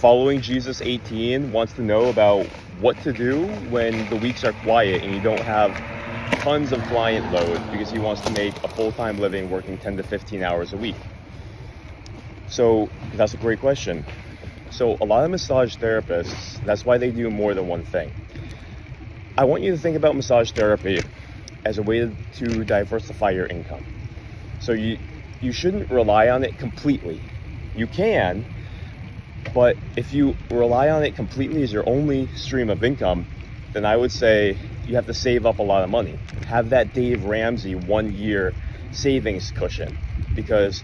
Following Jesus 18 wants to know about what to do when the weeks are quiet and you don't have tons of client load, because he wants to make a full-time living working 10 to 15 hours a week. So that's a great question. So a lot of massage therapists, that's why they do more than one thing. I want you to think about massage therapy as a way to diversify your income. So you shouldn't rely on it completely. You can, but if you rely on it completely as your only stream of income, then I would say you have to save up a lot of money. Have that Dave Ramsey 1 year savings cushion, because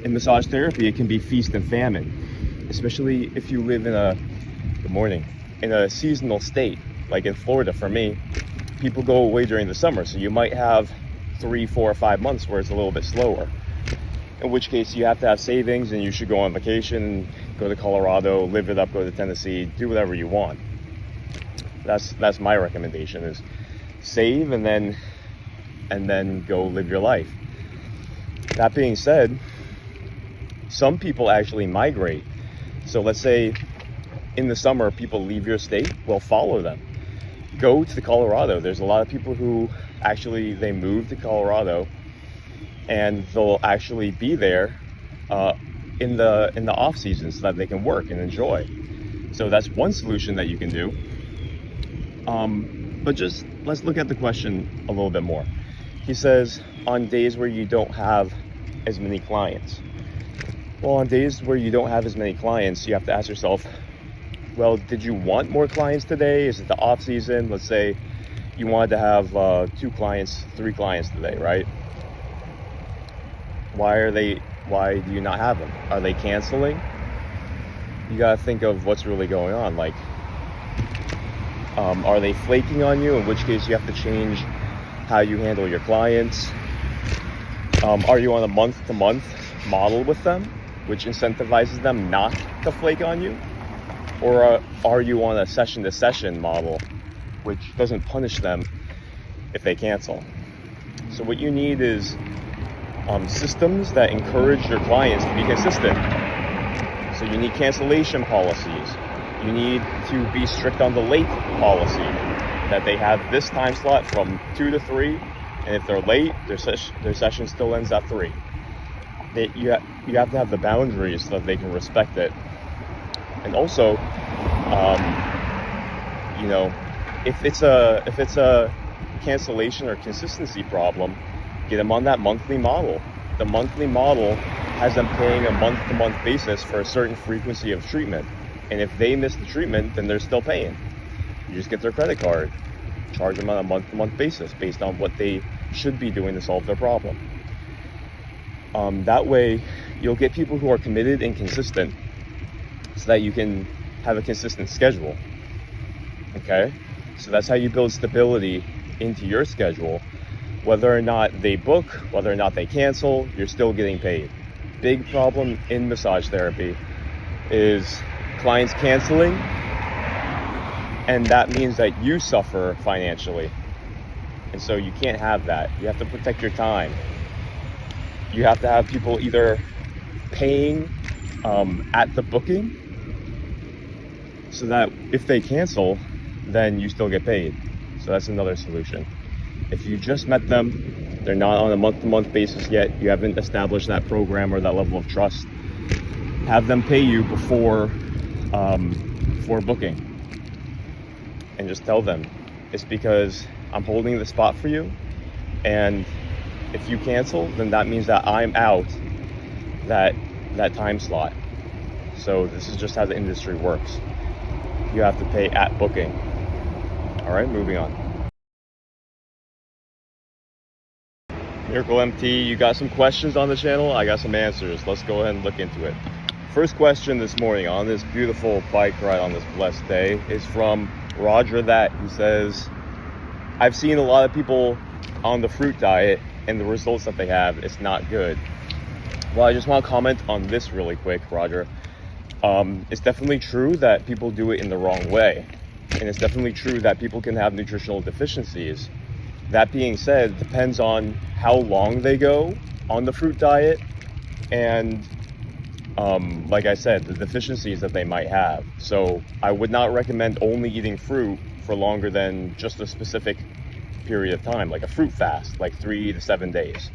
in massage therapy, it can be feast and famine, especially if you live in a seasonal state. Like in Florida, for me, people go away during the summer, so you might have 3, 4, or 5 months where it's a little bit slower, in which case you have to have savings and you should go on vacation, go to Colorado, live it up, go to Tennessee, do whatever you want. That's my recommendation, is save and then go live your life. That being said, some people actually migrate. So let's say in the summer people leave your state, well, follow them. Go to Colorado. There's a lot of people who actually, they move to Colorado and they'll actually be there in the off season so that they can work and enjoy. So that's one solution that you can do. But just let's look at the question a little bit more. He says, on days where you don't have as many clients. Well, on days where you don't have as many clients, you have to ask yourself, well, did you want more clients today? Is it the off season? Let's say you wanted to have 2 clients, 3 clients today, right? Why do you not have them? Are they canceling? You gotta think of what's really going on. Like, are they flaking on you? In which case you have to change how you handle your clients. Are you on a month-to-month model with them, which incentivizes them not to flake on you? Or are you on a session-to-session model, which doesn't punish them if they cancel? So what you need is systems that encourage your clients to be consistent. So you need cancellation policies. You need to be strict on the late policy, that they have this time slot from 2 to 3, and if they're late, their session still ends at 3. You have to have the boundaries so that they can respect it. And also, if it's a cancellation or consistency problem, get them on that monthly model. The monthly model has them paying a month-to-month basis for a certain frequency of treatment. And if they miss the treatment, then they're still paying. You just get their credit card, charge them on a month-to-month basis based on what they should be doing to solve their problem. That way, you'll get people who are committed and consistent so that you can have a consistent schedule. Okay? So that's how you build stability into your schedule. Whether or not they book, whether or not they cancel, you're still getting paid. Big problem in massage therapy is clients canceling, and that means that you suffer financially. And so you can't have that. You have to protect your time. You have to have people either paying at the booking, so that if they cancel, then you still get paid. So that's another solution. If you just met them, they're not on a month-to-month basis yet, you haven't established that program or that level of trust, have them pay you before booking. And just tell them, it's because I'm holding the spot for you, and if you cancel, then that means that I'm out that time slot. So this is just how the industry works. You have to pay at booking. All right, moving on. Miracle MT, you got some questions on the channel? I got some answers. Let's go ahead and look into it. First question this morning on this beautiful bike ride on this blessed day is from Roger that, who says, I've seen a lot of people on the fruit diet and the results that they have, it's not good. Well, I just want to comment on this really quick, Roger. It's definitely true that people do it in the wrong way. And it's definitely true that people can have nutritional deficiencies. That being said, it depends on how long they go on the fruit diet and like I said, the deficiencies that they might have. So I would not recommend only eating fruit for longer than just a specific period of time, like a fruit fast, like 3 to 7 days.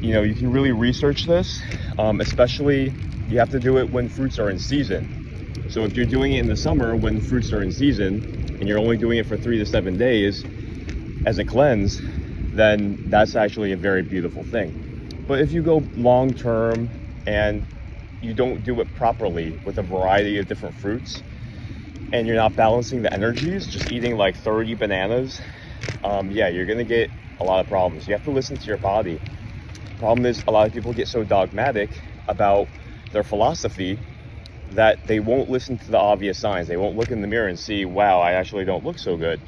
You know, you can really research this, especially you have to do it when fruits are in season. So if you're doing it in the summer when fruits are in season and you're only doing it for 3 to 7 days as a cleanse, then that's actually a very beautiful thing. But if you go long term and you don't do it properly with a variety of different fruits and you're not balancing the energies, just eating like 30 bananas, yeah, you're gonna get a lot of problems. You have to listen to your body. Problem is, a lot of people get so dogmatic about their philosophy that they won't listen to the obvious signs. They won't look in the mirror and see, wow, I actually don't look so good.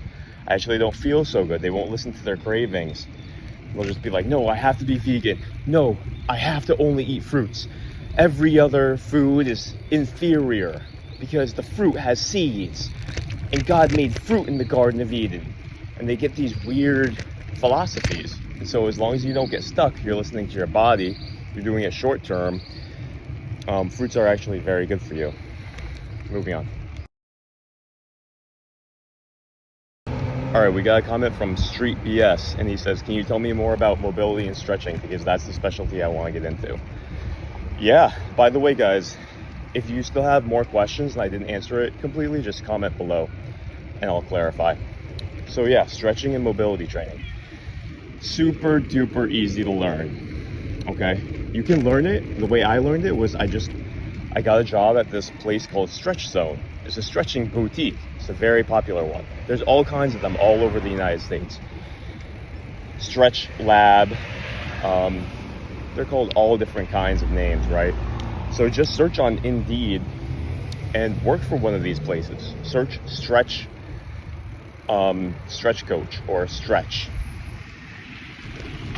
I actually don't feel so good. They won't listen to their cravings. They'll just be like, no, I have to be vegan. No, I have to only eat fruits. Every other food is inferior because the fruit has seeds and God made fruit in the Garden of Eden. And they get these weird philosophies. And so as long as you don't get stuck, you're listening to your body, you're doing it short term, fruits are actually very good for you. Moving on. All right, we got a comment from Street BS, and he says, can you tell me more about mobility and stretching? Because that's the specialty I want to get into. Yeah, by the way, guys, if you still have more questions and I didn't answer it completely, just comment below and I'll clarify. So yeah, stretching and mobility training. Super duper easy to learn, okay? You can learn it. The way I learned it was I got a job at this place called Stretch Zone. It's a stretching boutique. It's a very popular one. There's all kinds of them all over the United States. Stretch Lab. They're called all different kinds of names, right? So just search on Indeed and work for one of these places. Search Stretch Coach or Stretch.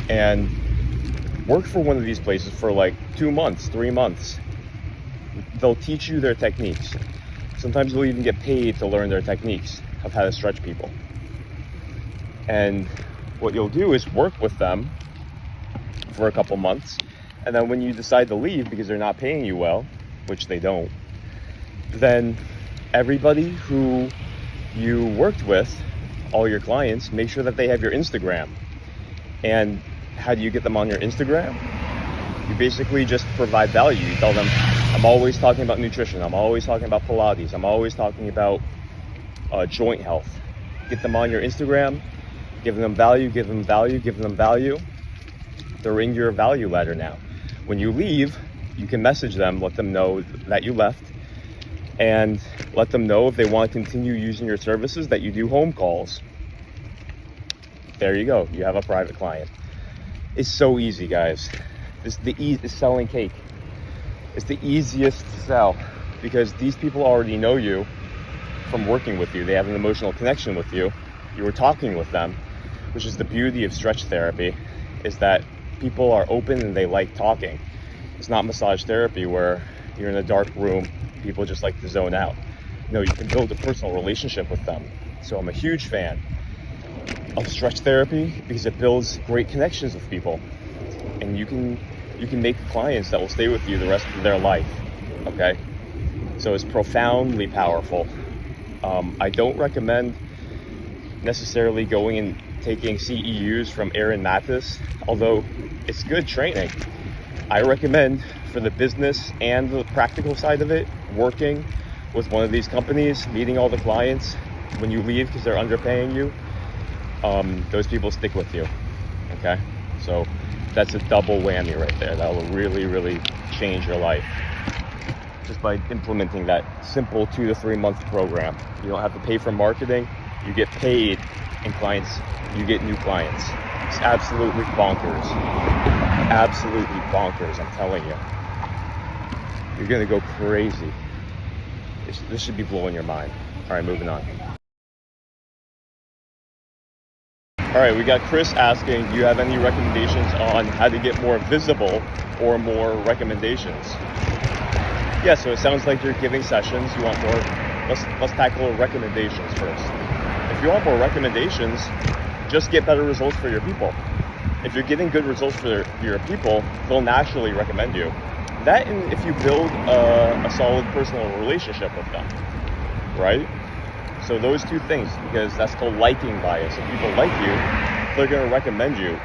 And work for one of these places for like 2 months, 3 months. They'll teach you their techniques. Sometimes you'll even get paid to learn their techniques of how to stretch people. And what you'll do is work with them for a couple months. And then when you decide to leave because they're not paying you well, which they don't, then everybody who you worked with, all your clients, make sure that they have your Instagram. And how do you get them on your Instagram? You basically just provide value. You tell them, I'm always talking about nutrition. I'm always talking about Pilates. I'm always talking about joint health. Get them on your Instagram, give them value, give them value, give them value. They're in your value ladder now. When you leave, you can message them, let them know that you left, and let them know if they want to continue using your services that you do home calls. There you go. You have a private client. It's so easy, guys. It's selling cake. It's the easiest to sell because these people already know you from working with you. They have an emotional connection with you. You were talking with them, which is the beauty of stretch therapy, is that people are open and they like talking. It's not massage therapy where you're in a dark room, people just like to zone out. No, you can build a personal relationship with them. So I'm a huge fan of stretch therapy because it builds great connections with people, and you can make clients that will stay with you the rest of their life. Okay, so it's profoundly powerful. I don't recommend necessarily going and taking CEUs from Aaron Mathis, although it's good training. I recommend, for the business and the practical side of it, working with one of these companies, meeting all the clients. When you leave because they're underpaying you, those people stick with you. Okay, so that's a double whammy right there. That will really, really change your life just by implementing that simple 2 to 3 month program. You don't have to pay for marketing. You get paid, and clients, you get new clients. It's absolutely bonkers. Absolutely bonkers, I'm telling you. You're gonna go crazy. This should be blowing your mind. All right, moving on. All right, we got Chris asking, do you have any recommendations on how to get more visible or more recommendations? Yeah, so it sounds like you're giving sessions. You want more. Let's tackle recommendations first. If you want more recommendations, just get better results for your people. If you're getting good results for your people, they'll naturally recommend you. That, and if you build a solid personal relationship with them, right? So those two things, because that's called liking bias. If people like you, they're going to recommend you.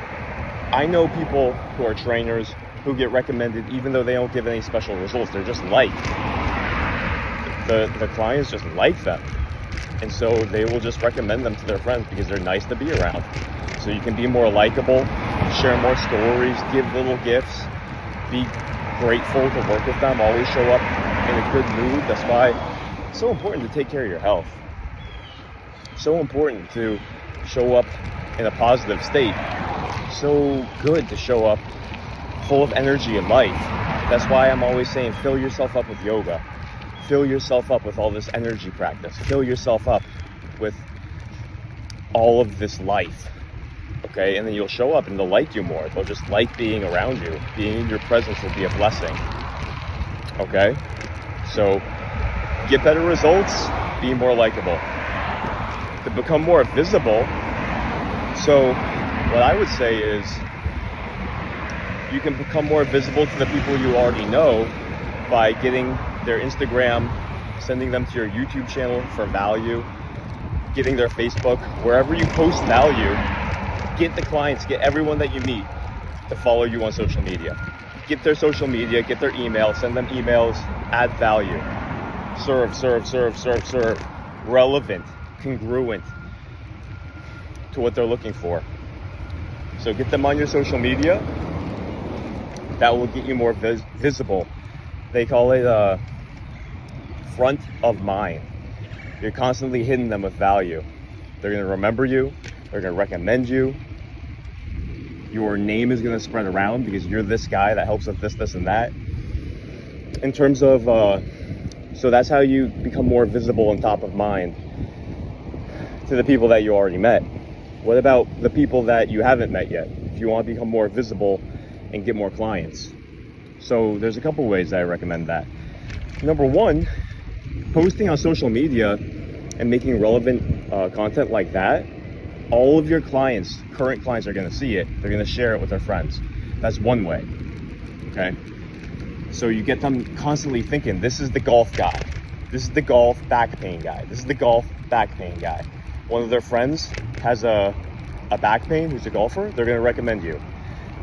I know people who are trainers who get recommended even though they don't give any special results. They're just liked. The clients just like them. And so they will just recommend them to their friends because they're nice to be around. So you can be more likable, share more stories, give little gifts, be grateful to work with them, always show up in a good mood. That's why it's so important to take care of your health. So important to show up in a positive state. So good to show up full of energy and life. That's why I'm always saying fill yourself up with yoga. Fill yourself up with all this energy practice. Fill yourself up with all of this life. Okay, and then you'll show up and they'll like you more. They'll just like being around you. Being in your presence will be a blessing. Okay, so get better results, be more likable. To become more visible, so what I would say is you can become more visible to the people you already know by getting their Instagram, sending them to your YouTube channel for value, getting their Facebook, wherever you post value. Get the clients, get everyone that you meet to follow you on social media. Get their social media, get their email, send them emails, add value. Serve. Relevant, congruent to what they're looking for. So get them on your social media. That will get you more visible. They call it front of mind. You're constantly hitting them with value. They're going to remember you. They're going to recommend you. Your name is going to spread around because you're this guy that helps with this, and that. In terms of, so that's how you become more visible and top of mind to the people that you already met. What about the people that you haven't met yet? If you want to become more visible and get more clients. So there's a couple ways that I recommend that. Number one, posting on social media and making relevant content like that. All of your clients, current clients, are going to see it. They're going to share it with their friends. That's one way. Okay. So you get them constantly thinking, this is the golf guy. This is the golf back pain guy. This is the golf back pain guy. One of their friends has a back pain who's a golfer. They're going to recommend you.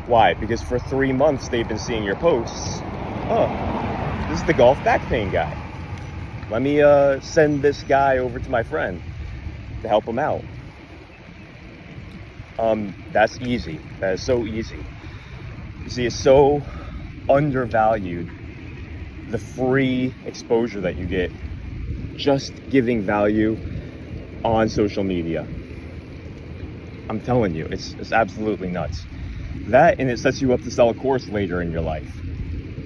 Why? Because for 3 months they've been seeing your posts. Oh, this is the golf back pain guy. Let me send this guy over to my friend to help him out. That's easy. That is so easy. You see, it's so undervalued, the free exposure that you get just giving value on social media. I'm telling you, it's absolutely nuts. That, and it sets you up to sell a course later in your life.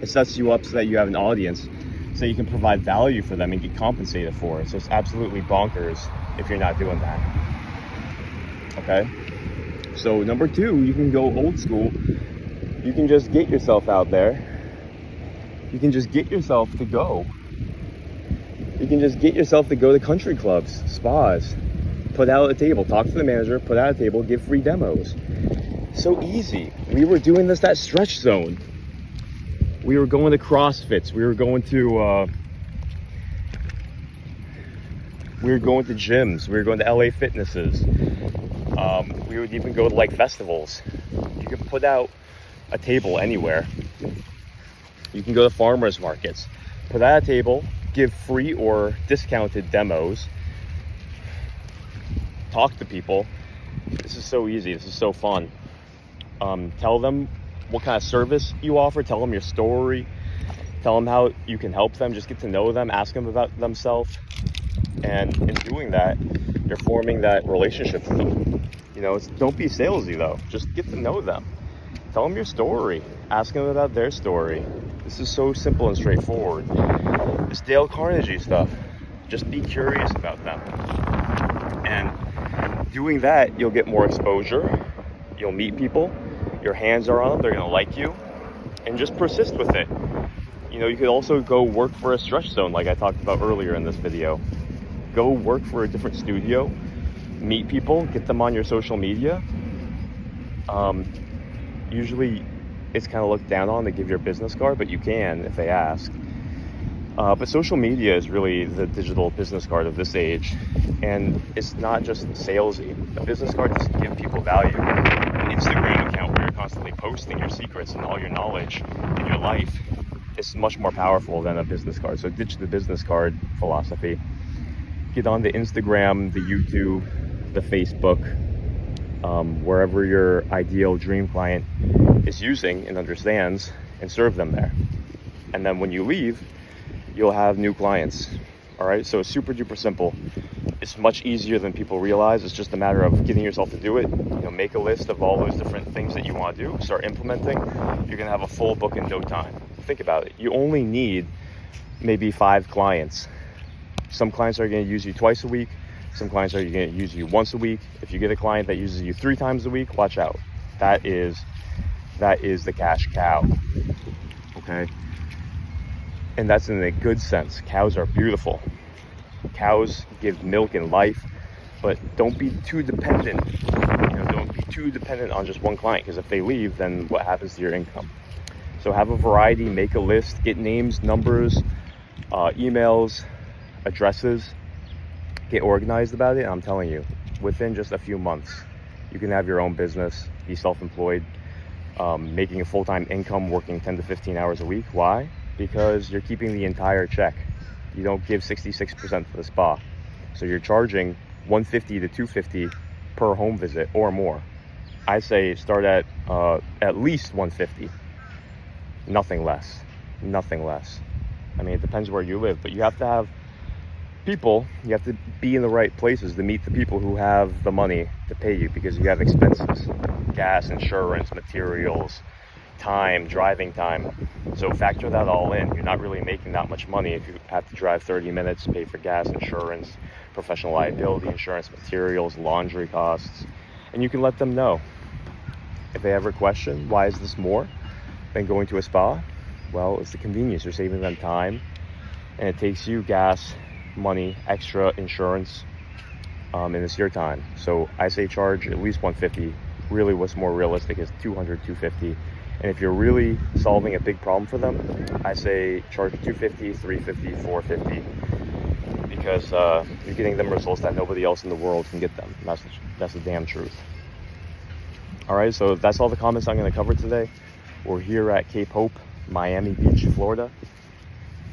It sets you up so that you have an audience, so you can provide value for them and get compensated for it. So it's absolutely bonkers if you're not doing that. Okay? So number two, you can go old school. You can just get yourself out there. You can just get yourself to go. You can just get yourself to go to country clubs, spas, put out a table, talk to the manager, put out a table, give free demos. So easy. We were doing this at Stretch Zone. We were going to CrossFits. We were going to gyms. We were going to LA Fitnesses. We would even go to like festivals. You can put out a table anywhere. You can go to farmers markets, put out a table, give free or discounted demos, talk to people. This is so easy. This is so fun. Tell them what kind of service you offer. Tell them your story. Tell them how you can help them. Just get to know them. Ask them about themselves. And in doing that, you're forming that relationship with them. You know, don't be salesy though. Just get to know them. Tell them your story. Ask them about their story. This is so simple and straightforward. It's Dale Carnegie stuff. Just be curious about them. And doing that, you'll get more exposure. You'll meet people. Your hands are on them. They're going to like you. And just persist with it. You know, you could also go work for a Stretch Zone like I talked about earlier in this video. Go work for a different studio. Meet people. Get them on your social media. Usually it's kind of looked down on to give your business card, but you can if they ask. But social media is really the digital business card of this age, and it's not just salesy. A business card doesn't give people value. An Instagram account where you're constantly posting your secrets and all your knowledge in your life is much more powerful than a business card. So ditch the business card philosophy. Get on the Instagram, the YouTube, the Facebook, wherever your ideal dream client is using and understands, and serve them there. And then when you leave, you'll have new clients. All right, so it's super duper simple. It's much easier than people realize. It's just a matter of getting yourself to do it. Make a list of all those different things that you want to do, start implementing. You're gonna have a full book in no time. Think about it. You only need maybe 5 clients. Some clients are gonna use you twice a week. Some clients are gonna use you once a week. If you get a client that uses you 3 times a week, watch out. That is the cash cow, okay? And that's in a good sense. Cows are beautiful. Cows give milk and life, but don't be too dependent. Don't be too dependent on just one client, because if they leave, then what happens to your income? So have a variety, make a list, get names, numbers, emails, addresses, get organized about it. And I'm telling you, within just a few months, you can have your own business, be self-employed, making a full-time income, working 10 to 15 hours a week. Why? Because you're keeping the entire check. You don't give 66% for the spa. So you're charging $150 to $250 per home visit or more. I say start at least $150. Nothing less. Nothing less. I mean, it depends where you live, but you have to have people, you have to be in the right places to meet the people who have the money to pay you, because you have expenses, gas, insurance, materials, time, driving time. So factor that all in. You're not really making that much money if you have to drive 30 minutes, pay for gas, insurance, professional liability insurance, materials, laundry costs. And you can let them know. If they ever question, why is this more than going to a spa? Well, it's the convenience. You're saving them time, and it takes you gas, money, extra insurance, and it's your time. So I say charge at least $150. Really, what's more realistic is $200, $250. And if you're really solving a big problem for them, I say charge $250, $350, $450, because you're getting them results that nobody else in the world can get them. That's the damn truth. All right, so that's all the comments I'm going to cover today. We're here at Cape Hope, Miami Beach, Florida.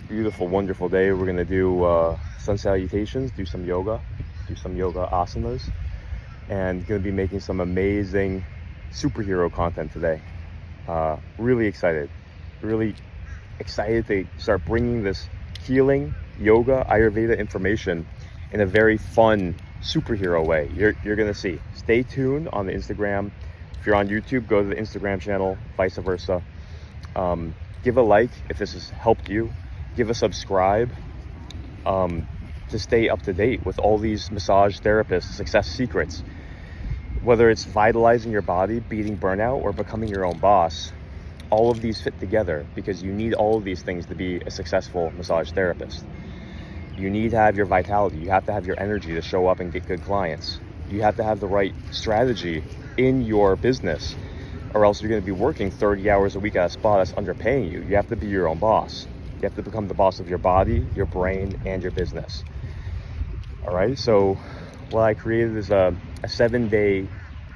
Beautiful, wonderful day. We're going to do sun salutations, do some yoga asanas, and going to be making some amazing superhero content today. Really excited to start bringing this healing, yoga, Ayurveda information in a very fun superhero way. You're gonna see. Stay tuned on the Instagram. If you're on YouTube, go to the Instagram channel, vice versa. Give a like if this has helped you. Give a subscribe to stay up to date with all these massage therapists, success secrets. Whether it's vitalizing your body, beating burnout, or becoming your own boss, all of these fit together because you need all of these things to be a successful massage therapist. You need to have your vitality. You have to have your energy to show up and get good clients. You have to have the right strategy in your business, or else you're going to be working 30 hours a week at a spa that's underpaying you. You have to be your own boss. You have to become the boss of your body, your brain, and your business. All right, so what I created is a 7-day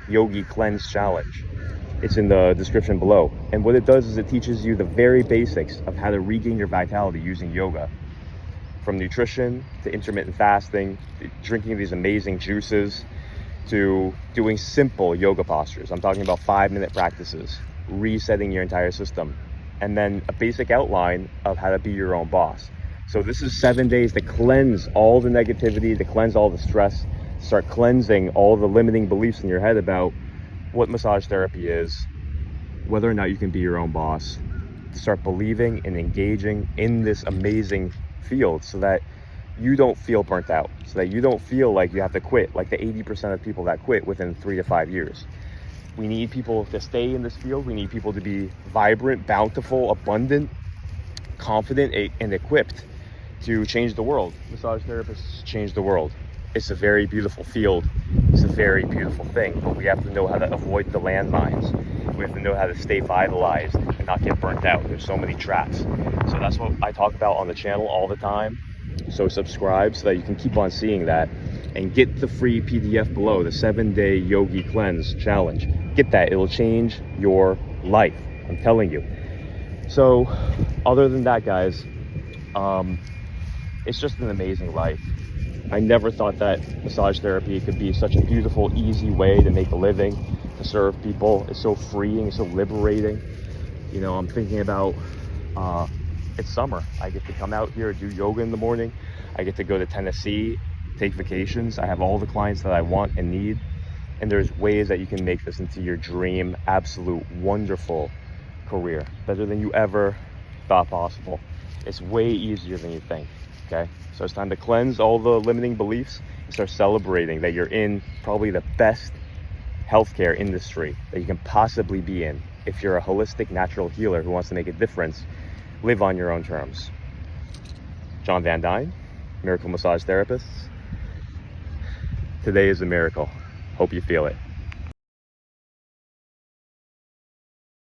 yogi cleanse challenge. It's in the description below. And what it does is it teaches you the very basics of how to regain your vitality using yoga. From nutrition to intermittent fasting, to drinking these amazing juices, to doing simple yoga postures. I'm talking about 5-minute practices, resetting your entire system, and then a basic outline of how to be your own boss. So this is 7 days to cleanse all the negativity, to cleanse all the stress, start cleansing all the limiting beliefs in your head about what massage therapy is, whether or not you can be your own boss. Start believing and engaging in this amazing field so that you don't feel burnt out, so that you don't feel like you have to quit like the 80% of people that quit within 3 to 5 years. We need people to stay in this field. We need people to be vibrant, bountiful, abundant, confident, and equipped to change the world. Massage therapists change the world. It's a very beautiful field. It's a very beautiful thing, but we have to know how to avoid the landmines. We We have to know how to stay vitalized and not get burnt out. There's so many traps. So that's what I talk about on the channel all the time. So subscribe so that you can keep on seeing that, and get the free PDF below, the 7-day Yogi Cleanse Challenge. Get that, it'll change your life, I'm telling you. So other than that, guys, it's just an amazing life. I never thought that massage therapy could be such a beautiful, easy way to make a living, to serve people. It's so freeing, it's so liberating. You know, I'm thinking about, it's summer. I get to come out here, do yoga in the morning. I get to go to Tennessee, take vacations. I have all the clients that I want and need. And there's ways that you can make this into your dream, absolute, wonderful career. Better than you ever thought possible. It's way easier than you think, okay? So it's time to cleanse all the limiting beliefs and start celebrating that you're in probably the best healthcare industry that you can possibly be in. If you're a holistic natural healer who wants to make a difference, live on your own terms. John Van Dyne, Miracle Massage Therapist. Today is a miracle. Hope you feel it.